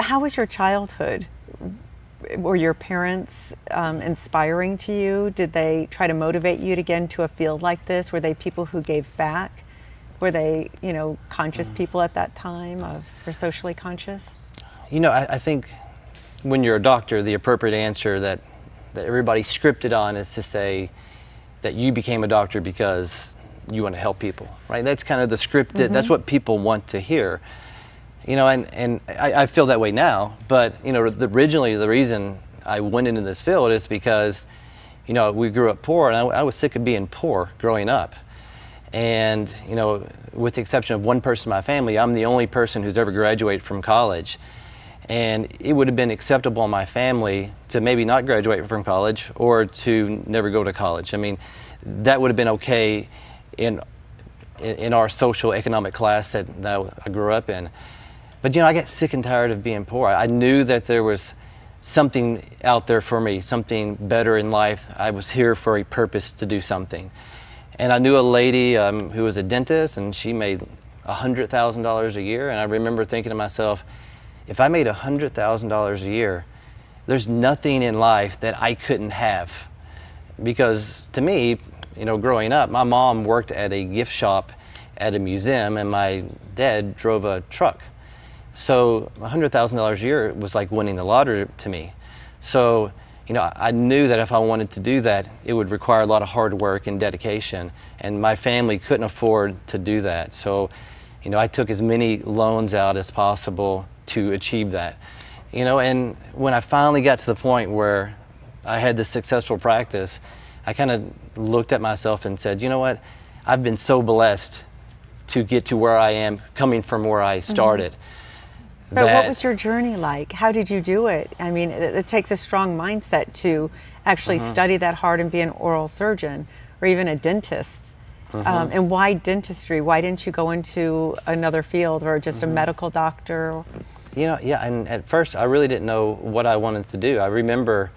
how was your childhood? Were your parents inspiring to you? Did they try to motivate you to get into a field like this? Were they people who gave back? Were they, conscious people at that time or socially conscious? I think when you're a doctor, the appropriate answer that everybody scripted on is to say that you became a doctor because you want to help people, right? That's kind of the scripted, that's what people want to hear. And I feel that way now, but, originally the reason I went into this field is because, we grew up poor, and I was sick of being poor growing up. And, with the exception of one person in my family, I'm the only person who's ever graduated from college. And it would have been acceptable in my family to maybe not graduate from college or to never go to college. I mean, that would have been okay in our social economic class that I grew up in. But, I got sick and tired of being poor. I knew that there was something out there for me, something better in life. I was here for a purpose to do something. And I knew a lady who was a dentist, and she made $100,000 a year. And I remember thinking to myself, if I made $100,000 a year, there's nothing in life that I couldn't have. Because to me, growing up, my mom worked at a gift shop at a museum, and my dad drove a truck. So $100,000 a year was like winning the lottery to me. So, I knew that if I wanted to do that, it would require a lot of hard work and dedication, and my family couldn't afford to do that. So, I took as many loans out as possible to achieve that. And when I finally got to the point where I had this successful practice, I kind of looked at myself and said, you know what, I've been so blessed to get to where I am, coming from where I started. But what was your journey like? How did you do it? I mean, it takes a strong mindset to actually study that hard and be an oral surgeon or even a dentist. And why dentistry? Why didn't you go into another field or just a medical doctor? And at first I really didn't know what I wanted to do. I remember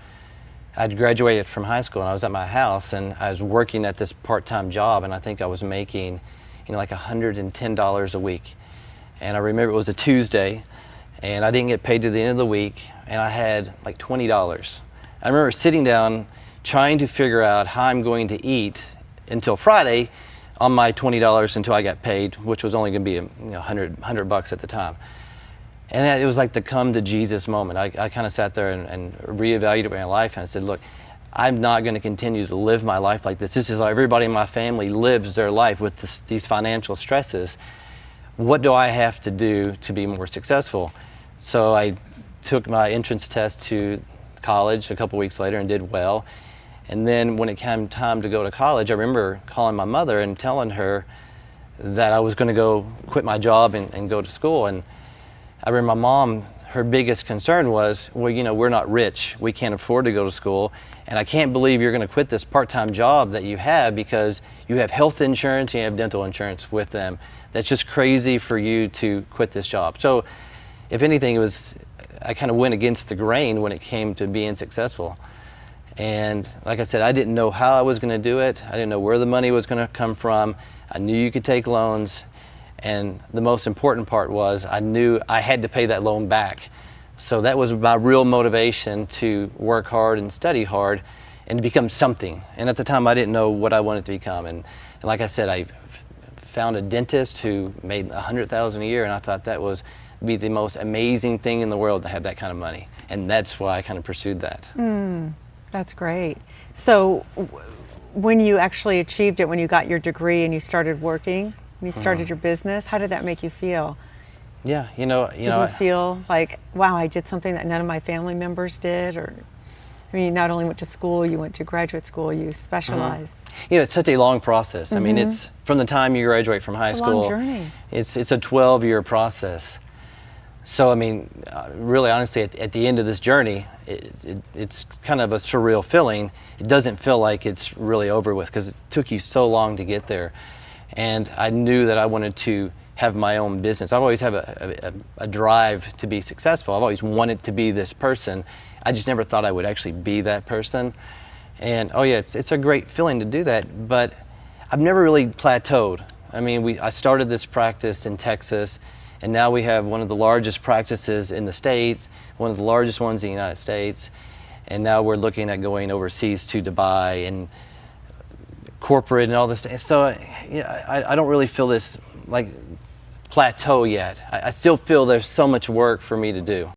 I'd graduated from high school and I was at my house and I was working at this part-time job, and I think I was making, like $110 a week. And I remember it was a Tuesday, and I didn't get paid to the end of the week, and I had like $20. I remember sitting down trying to figure out how I'm going to eat until Friday on my $20 until I got paid, which was only going to be $100 at the time. And it was like the come to Jesus moment. I kind of sat there and reevaluated my life, and I said, look, I'm not going to continue to live my life like this. This is how everybody in my family lives their life with these financial stresses. What do I have to do to be more successful? So I took my entrance test to college a couple weeks later and did well. And then when it came time to go to college, I remember calling my mother and telling her that I was going to go quit my job and go to school. And I remember my mom, her biggest concern was, well, we're not rich. We can't afford to go to school. And I can't believe you're going to quit this part-time job that you have because you have health insurance and you have dental insurance with them. That's just crazy for you to quit this job. So if anything, I kind of went against the grain when it came to being successful. And like I said, I didn't know how I was going to do it. I didn't know where the money was going to come from. I knew you could take loans. And the most important part was I knew I had to pay that loan back. So that was my real motivation to work hard and study hard and to become something. And at the time, I didn't know what I wanted to become. And like I said, I found a dentist who made $100,000 a year, and I thought that was be the most amazing thing in the world to have that kind of money. And that's why I kind of pursued that. That's great. So when you actually achieved it, when you got your degree and you started working, when you started your business, how did that make you feel? Yeah, Did you feel like, wow, I did something that none of my family members did? Or, I mean, you not only went to school, you went to graduate school, you specialized. It's such a long process. I mean, it's from the time you graduate from high school. It's a long journey. It's a 12-year process. So, I mean, really honestly, at the end of this journey, it's kind of a surreal feeling. It doesn't feel like it's really over with because it took you so long to get there. And I knew that I wanted to have my own business. I've always had a drive to be successful. I've always wanted to be this person. I just never thought I would actually be that person. And oh yeah, it's a great feeling to do that, but I've never really plateaued. I mean, I started this practice in Texas, And now we have one of the largest practices in the States, one of the largest ones in the United States. And now we're looking at going overseas to Dubai and corporate and all this. So yeah, I don't really feel this like plateau yet. I still feel there's so much work for me to do.